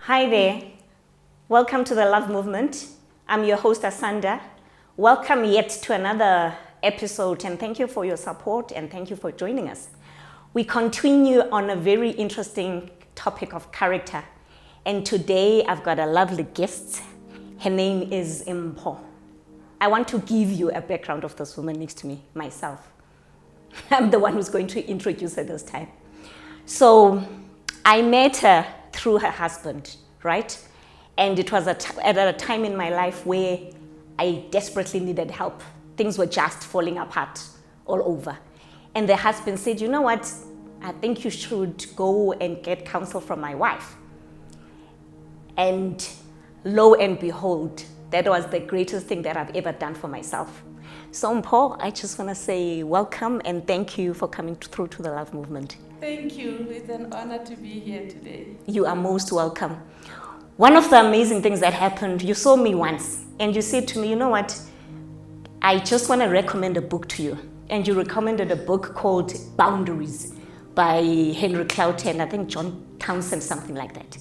Hi there. Welcome to the Love Movement. I'm your host, Asanda. Welcome yet to another episode, and thank you for your support and thank you for joining us. We continue on a very interesting topic of character, and today I've got a lovely guest. Her name is Mpho. I want to give you a background of this woman next to me, myself. I'm the one who's going to introduce her this time. So I met her through her husband, right? And it was at a time in my life where I desperately needed help. Things were just falling apart all over. And the husband said, you know what? I think you should go and get counsel from my wife. And lo and behold, that was the greatest thing that I've ever done for myself. So Mpho, I just want to say welcome and thank you for coming through to the Love Movement. Thank you. It's an honor to be here today. You are most welcome. One of the amazing things that happened, you saw me once and you said to me, you know what? I just want to recommend a book to you. And you recommended a book called Boundaries by Henry Clout and I think John Townsend, something like that.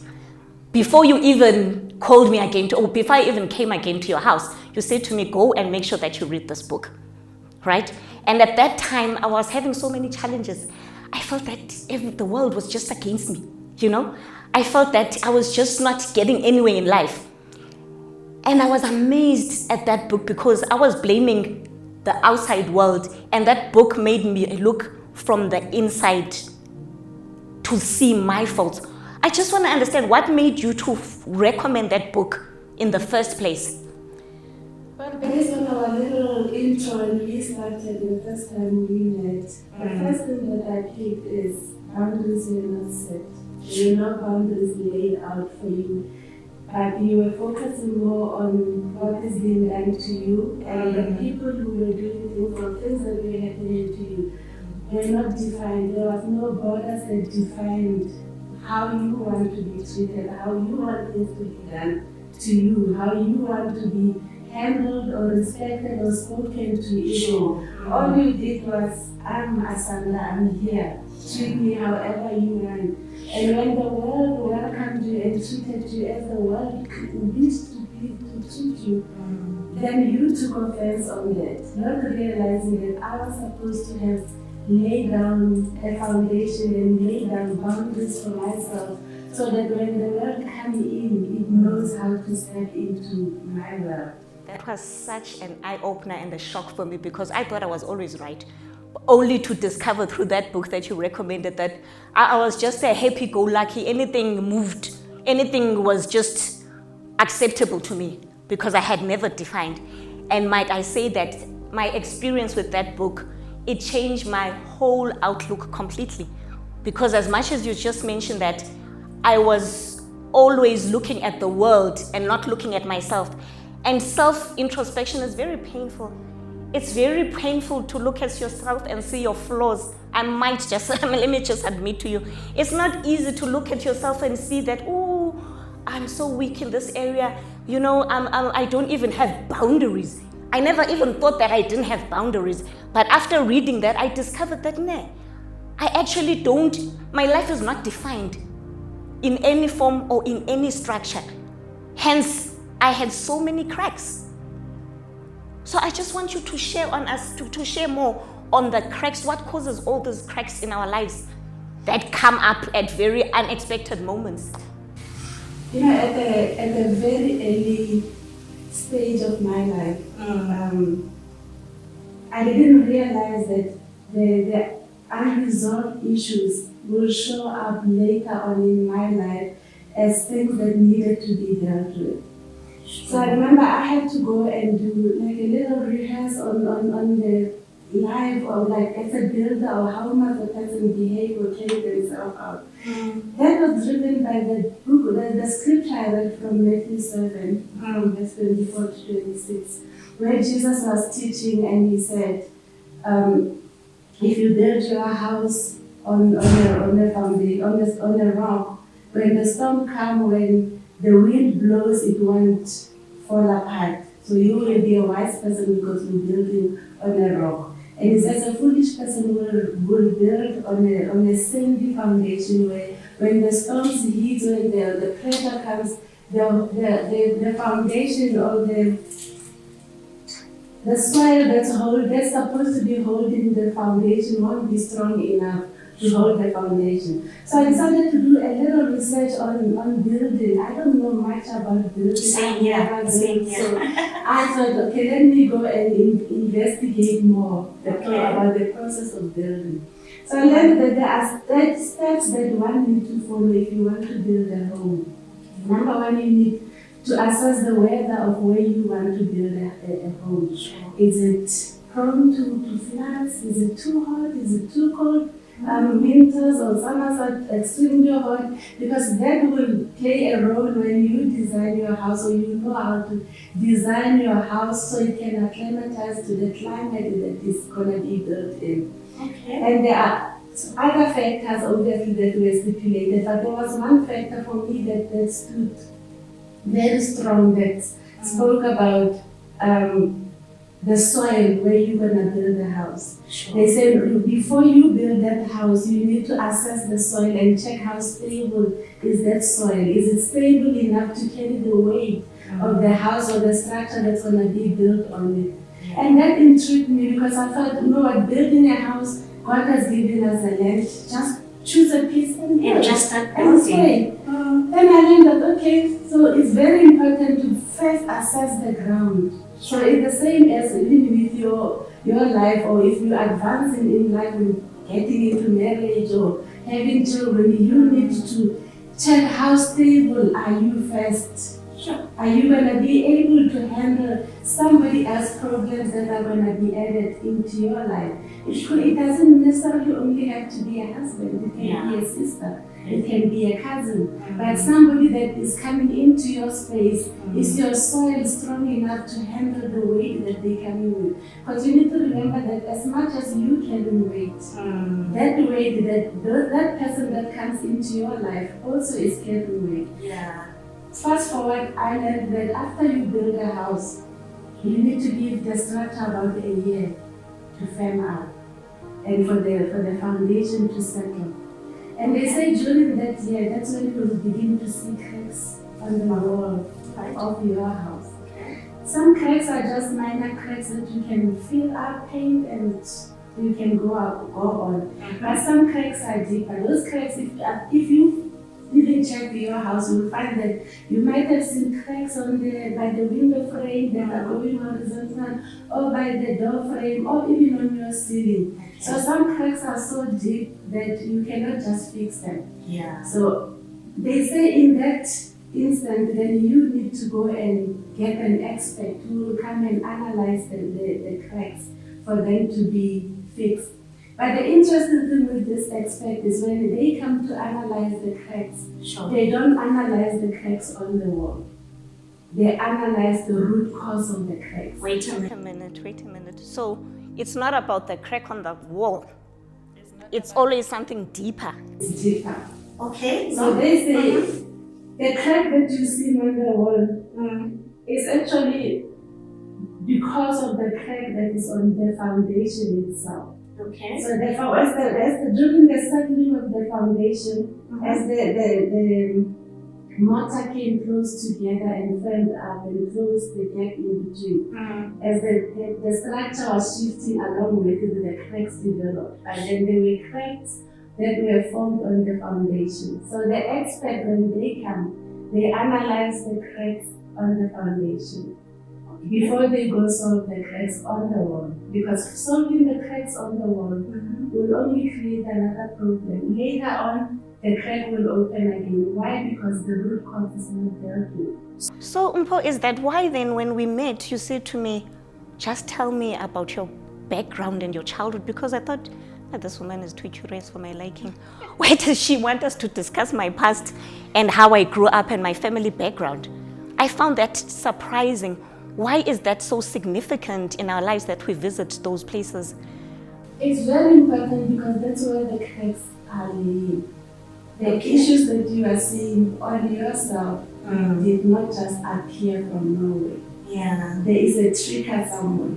Before you even called me again, or before I even came again to your house, you said to me, go and make sure that you read this book, right? And at that time, I was having so many challenges. I felt that the world was just against me, you know? I felt that I was just not getting anywhere in life. And I was amazed at that book because I was blaming the outside world, and that book made me look from the inside to see my faults. I just want to understand what made you to recommend that book in the first place. Well, based on our little intro and we started the first time we met, the first thing that I picked is boundaries were not set. There were no boundaries laid out for you, but you were focusing more on what is being done to you and the people who were doing things or things that were happening to you were not defined. There was no borders that defined how you want to be treated, how you want things to be done to you, how you want to be handled or respected or spoken to even. All you did was, I'm Asanda, I'm here. Treat me however you want. And when the world welcomed you and treated you as the world wished to treat you, then you took offense on that, not realizing that I was supposed to have laid down a foundation and laid down boundaries for myself so that when the world comes in, it knows how to step into my world. That was such an eye-opener and a shock for me because I thought I was always right, only to discover through that book that you recommended that I was just a happy-go-lucky, anything moved, anything was just acceptable to me because I had never defined. And might I say that my experience with that book, it changed my whole outlook completely. Because as much as you just mentioned that I was always looking at the world and not looking at myself. And self-introspection is very painful. It's very painful to look at yourself and see your flaws. Let me just admit to you, it's not easy to look at yourself and see that, oh, I'm so weak in this area. You know, I don't even have boundaries. I never even thought that I didn't have boundaries. But after reading that, I discovered that, nah, I actually don't, my life is not defined in any form or in any structure. Hence, I had so many cracks. So I just want you to share on us, to share more on the cracks, what causes all those cracks in our lives that come up at very unexpected moments. You know, at a very early stage of my life, I didn't realize that the unresolved issues will show up later on in my life as things that needed to be dealt with. So I remember I had to go and do like a little rehearse on the life of like as a builder or how must a person behave or carry themselves out. That was driven by the book, the scripture I read from Matthew 7, verse 24 to 26, where Jesus was teaching and he said, if you build your house on a rock, when the storm comes, when the wind blows, it won't fall apart. So you will be a wise person because you're building on a rock. And it says a foolish person will build on a sandy foundation where when the storms hit, when the pressure comes, the foundation or the soil that's supposed to be holding the foundation won't be strong enough to hold the foundation. So I decided to do a little research on building. I don't know much about building. Same here. So I thought, okay, let me go and investigate more about the process of building. So I learned that there are steps that one needs to follow if you want to build a home. Number one, you need to assess the weather of where you want to build a home. Is it prone to floods? Is it too hot? Is it too cold? Winters or summers are extremely hot, because that will play a role when you design your house, or you know how to design your house so it can acclimatize to the climate that is going to be built in. Okay. And there are other factors obviously that were stipulated, but there was one factor for me that stood very strong, that spoke about the soil where you're going to build the house. Sure. They said before you build that house, you need to assess the soil and check how stable is that soil. Is it stable enough to carry the weight of the house or the structure that's going to be built on it? And that intrigued me, because I thought, you know what, building a house, God has given us a land, just choose a piece and build. Just start building. Then I learned that, okay, so it's very important to first assess the ground. So it's the same as even with your life, or if you're advancing in life and getting into marriage or having children, you need to check how stable are you first. Sure. Are you going to be able to handle somebody else's problems that are going to be added into your life? It doesn't necessarily only have to be a husband, it can be a sister. It can be a cousin, but somebody that is coming into your space. Is your soil strong enough to handle the weight that they come in with? Because you need to remember that as much as you carry weight, that weight, that person that comes into your life also is carrying weight. Yeah. Fast forward, I learned that after you build a house, you need to give the structure about a year to firm up, and for the foundation to settle. And they say during that year, that's when you will begin to see cracks on the wall of your house. Some cracks are just minor cracks that you can fill up, paint, and you can go on. But some cracks are deeper. Those cracks, if you even check your house, you'll find that you might have seen cracks by the window frame that are going horizontal, or by the door frame, or even on your ceiling. So some cracks are so deep that you cannot just fix them. Yeah. So they say in that instant, then you need to go and get an expert who will come and analyze the cracks for them to be fixed. But the interesting thing with this expert is when they come to analyze the cracks, they don't analyze the cracks on the wall. They analyze the root cause of the cracks. Wait a minute. So it's not about the crack on the wall. It's always something deeper. It's deeper. Okay. So they say the crack that you see on the wall is actually because of the crack that is on the foundation itself. Okay. So therefore, during the settling of the foundation, as the mortar came close together and firmed up and closed the gap in between, as the structure was shifting along with it, the cracks developed. But then there were cracks that were formed on the foundation. So the expert, when they come, they analyze the cracks on the foundation before they go solve the cracks on the wall. Because solving the cracks on the wall will only create another problem. Later on, the crack will open again. Why? Because the root cause is not dealt with. So, Umpo, is that why then when we met, you said to me, just tell me about your background and your childhood? Because I thought, this woman is too curious for my liking. Why does she want us to discuss my past and how I grew up and my family background? I found that surprising. Why is that so significant in our lives that we visit those places? It's very important because that's where the cracks are laying. The issues that you are seeing on yourself did not just appear from nowhere. Yeah. There is a trigger somewhere.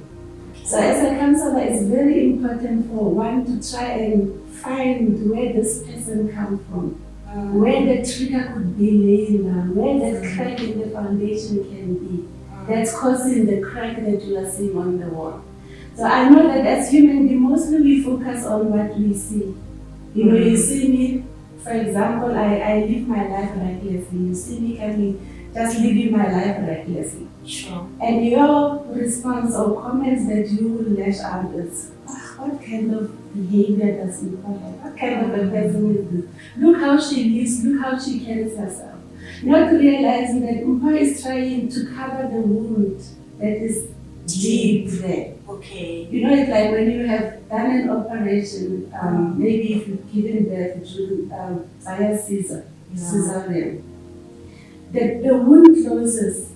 So as a counselor, it's very important for one to try and find where this person comes from. where the trigger could be laying down, where that crack in the foundation can be, that's causing the crack that you are seeing on the wall. So I know that as human beings, mostly we focus on what we see. You know, you see me, for example, I live my life recklessly. You see me coming, just living my life recklessly. Sure. And your response or comments that you will lash out is, what kind of behavior does Mpho have? What kind of a person is this? Look how she lives, look how she carries herself. Not realizing that Mpho is trying to cover the wound that is deep there. Okay. You know, it's like when you have done an operation, maybe if you've given birth to via cesarean, the wound closes,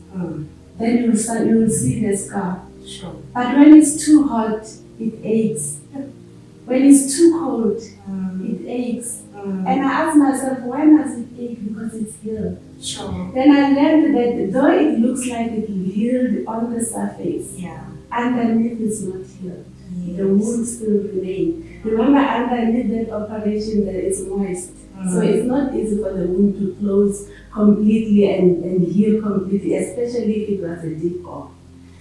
then you will see the scar. Sure. But when it's too hot, it aches. When it's too cold, it aches. And I ask myself, why does it ache? Because it's healed. Sure. Then I learned that though it looks like it healed on the surface, underneath is not healed. Yes. The wound still remains. Remember, underneath that operation, there is moist. So it's not easy for the wound to close completely and heal completely, especially if it was a deep wound.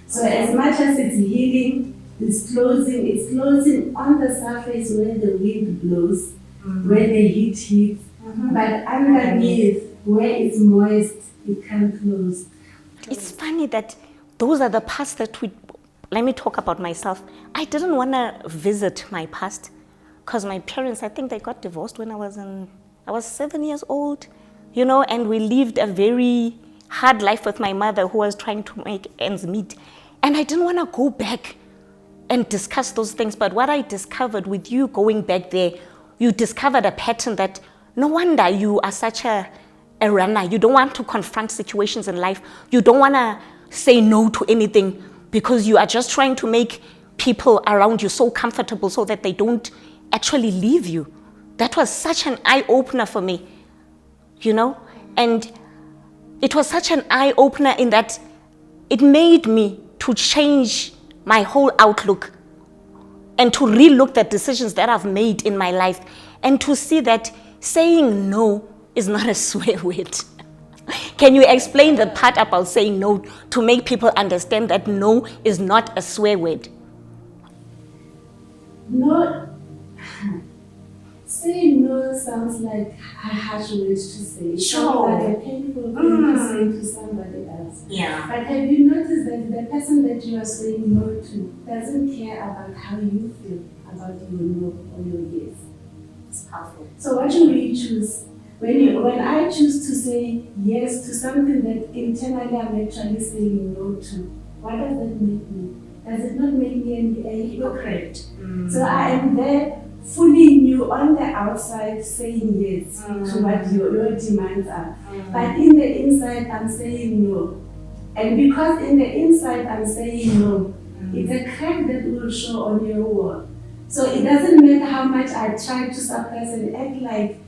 So as much as it's healing, it's closing on the surface where the wind blows, where the heat hits, but underneath, where it's moist, it can't close. It's funny that those are the parts that let me talk about myself. I didn't want to visit my past because my parents, I think they got divorced when I was 7 years old, you know, and we lived a very hard life with my mother who was trying to make ends meet. And I didn't want to go back and discuss those things. But what I discovered with you going back there, you discovered a pattern that no wonder you are such a runner. You don't want to confront situations in life. You don't want to say no to anything because you are just trying to make people around you so comfortable so that they don't actually leave you. That was such an eye-opener for me, you know? And it was such an eye-opener in that it made me to change my whole outlook and to relook at decisions that I've made in my life and to see that saying no is not a swear word. Can you explain the part about saying no to make people understand that no is not a swear word? No. Saying no sounds like a harsh word to say. It sounds like a painful thing to say to somebody else. Yeah. But have you noticed that the person that you are saying no to doesn't care about how you feel about your no or your yes? It's powerful. So what should we choose? When I choose to say yes to something that internally I'm actually saying no to, what does that make me? Does it not make me a hypocrite? So I am there fooling you on the outside saying yes to what your demands are. But in the inside I'm saying no. And because in the inside I'm saying no, it's a crack that will show on your wall. So it doesn't matter how much I try to suppress and act like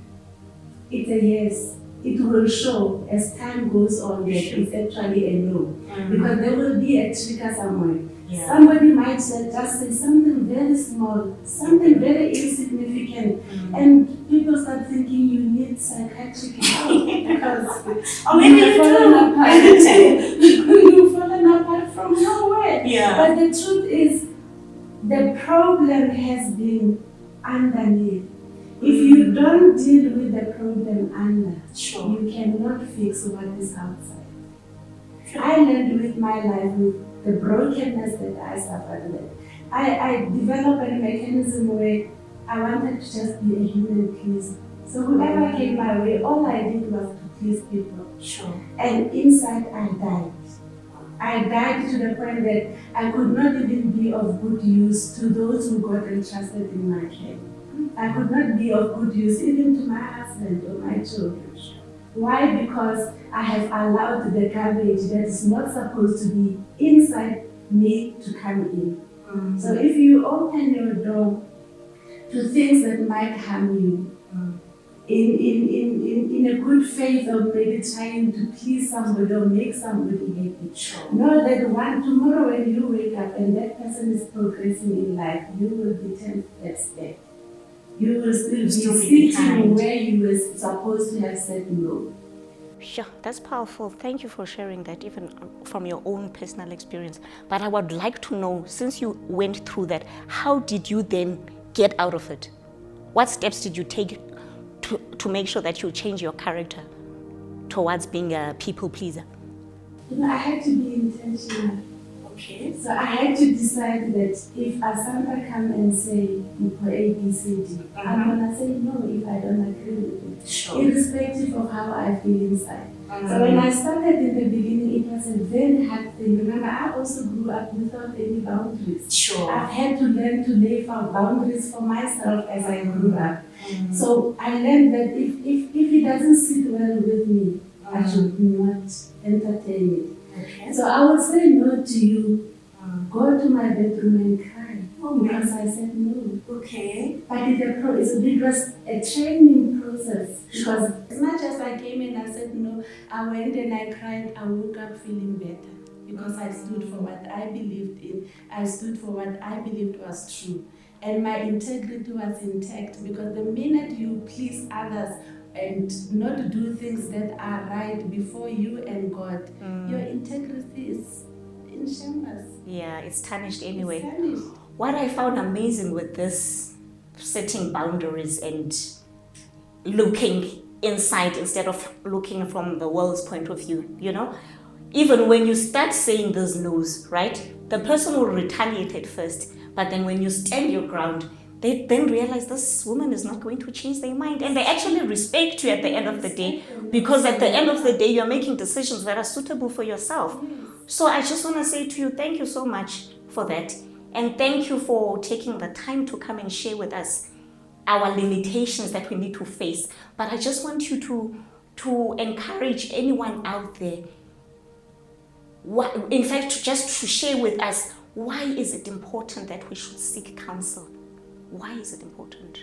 it's a yes. It will show as time goes on that it's actually a no. Because there will be a trigger somewhere. Yeah. Somebody might just say something very small, something very insignificant, and people start thinking you need psychiatric help because you've fallen apart. You've fallen apart from nowhere. Yeah. But the truth is, the problem has been underneath. If you don't deal with the problem under, you cannot fix what is outside. I learned with my life, with the brokenness that I suffered with. I developed a mechanism where I wanted to just be a human pleaser. So whoever came my way, all I did was to please people. And inside I died. I died to the point that I could not even be of good use to those who got entrusted in my care. I could not be of good use even to my husband or my children. Why? Because I have allowed the garbage that is not supposed to be inside me to come in. So if you open your door to things that might harm you, in a good faith of maybe trying to please somebody or make somebody happy, know that tomorrow when you wake up and that person is progressing in life, you will be 10 steps back. you will still be Still be sitting behind. where you were supposed to have said no. Sure, that's powerful. Thank you for sharing that, even from your own personal experience. But I would like to know, since you went through that, how did you then get out of it? What steps did you take to make sure that you change your character towards being a people pleaser? I had to be intentional. Okay. So I had to decide that if Asanda come and say for A, B, C, D, I'm gonna say no if I don't agree with it, Sure. irrespective of how I feel inside. So when I started in the beginning, it was a very hard thing. Remember, I also grew up without any boundaries. Sure. I've had to learn to lay boundaries for myself as I grew up. So I learned that if it doesn't sit well with me, I should not entertain it. Okay. So I would say no to you. Go to my bedroom and cry. Because I said no. Okay. But it was a training process. Because as much as I came in, I said no, I went and I cried, I woke up feeling better. Because I stood for what I believed in. I stood for what I believed was true. And my integrity was intact. Because the minute you please others, and not do things that are right before you and God, your integrity is in shambles. Yeah, it's tarnished anyway. It's tarnished. What I found amazing with this setting boundaries and looking inside instead of looking from the world's point of view, even when you start saying those no's, right, the person will retaliate at first, but then when you stand your ground, they then realize this woman is not going to change their mind, and they actually respect you at the end of the day, because at the end of the day you're making decisions that are suitable for yourself. So I just want to say to you, thank you so much for that, and thank you for taking the time to come and share with us our limitations that we need to face. But I just want you to encourage anyone out there, in fact, just to share with us, why is it important that we should seek counsel? Why is it important?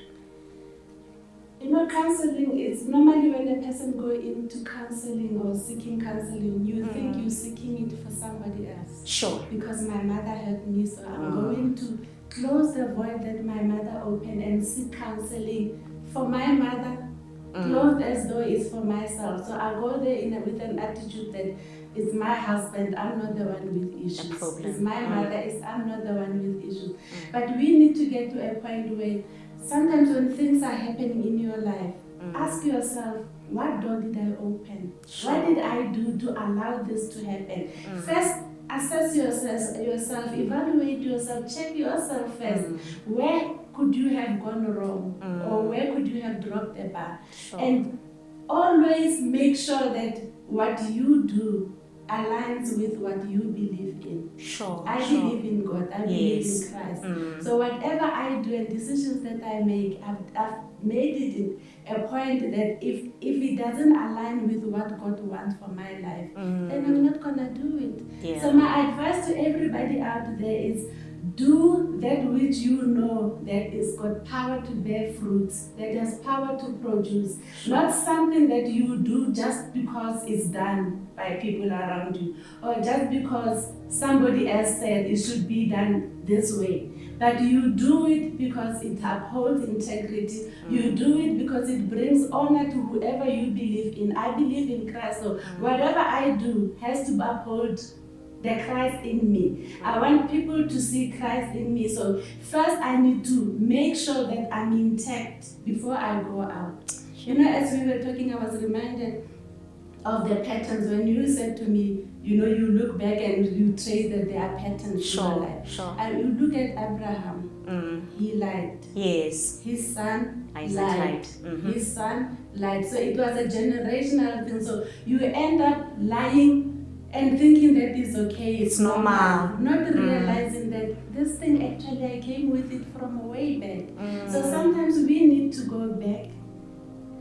Counseling is normally when a person goes into counseling or seeking counseling, you think you're seeking it for somebody else. Sure. Because my mother helped me, so I'm going to close the void that my mother opened and seek counseling for my mother, clothed as though it's for myself. So I go there with an attitude that it's my husband, I'm not the one with issues. It's my mother, I'm not the one with issues. But we need to get to a point where sometimes when things are happening in your life, ask yourself, what door did I open? Sure. What did I do to allow this to happen? First, assess yourself, evaluate yourself, check yourself first. Where could you have gone wrong? Or where could you have dropped a bar? Sure. And always make sure that what you do aligns with what you believe in. Sure. I believe in God. I believe Yes. in Christ. So whatever I do and decisions that I make, I've made it a point that if it doesn't align with what God wants for my life, then I'm not gonna do it. Yeah. So my advice to everybody out there is, do that which you know that is got power to bear fruits, that has power to produce. Not something that you do just because it's done by people around you, or just because somebody else said it should be done this way. But you do it because it upholds integrity. You do it because it brings honor to whoever you believe in. I believe in Christ, so whatever I do has to uphold the Christ in me. I want people to see Christ in me. So first I need to make sure that I'm intact before I go out. As we were talking, I was reminded of the patterns. When you said to me, you look back and you trace that there are patterns in your life. Sure. And you look at Abraham, he lied. Yes. His son Isaac lied. lied. His son lied. So it was a generational thing. So you end up lying and thinking that is okay, it's normal. Not realizing that this thing actually I came with it from way back. So sometimes we need to go back,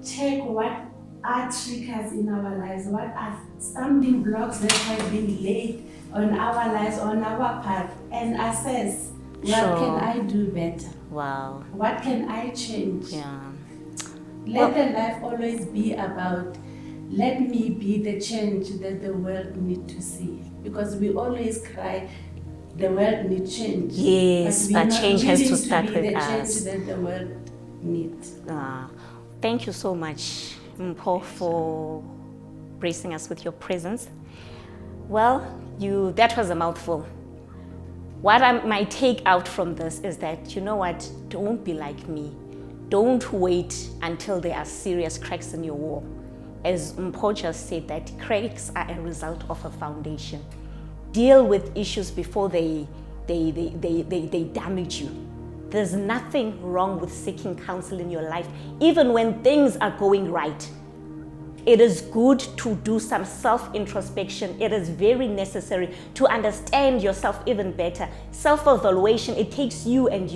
check what are triggers in our lives, what are stumbling blocks that have been laid on our lives, on our path, and assess what can I do better? Wow. What can I change? Yeah. Let the life always be about, let me be the change that the world needs to see. Because we always cry, the world needs change. Yes, but change has to start be with the us. change that the world needs. Thank you so much, Mpho, for gracing us with your presence. Well, that was a mouthful. What I might take out from this is that, you know what, don't be like me. Don't wait until there are serious cracks in your wall. As Mpho just said, that cracks are a result of a foundation. Deal with issues before they damage you. There's nothing wrong with seeking counsel in your life, even when things are going right. It is good to do some self-introspection. It is very necessary to understand yourself even better. Self-evaluation, it takes you, and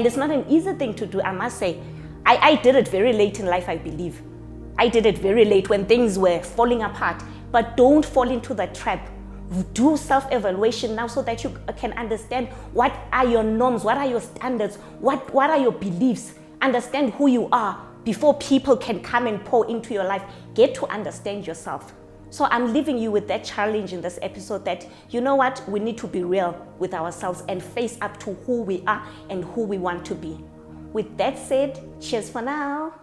it's not an easy thing to do, I must say. I did it very late in life, I believe. I did it very late when things were falling apart. But don't fall into that trap. Do self-evaluation now so that you can understand what are your norms, what are your standards, what are your beliefs. Understand who you are before people can come and pour into your life. Get to understand yourself. So I'm leaving you with that challenge in this episode that, you know what, we need to be real with ourselves and face up to who we are and who we want to be. With that said, cheers for now.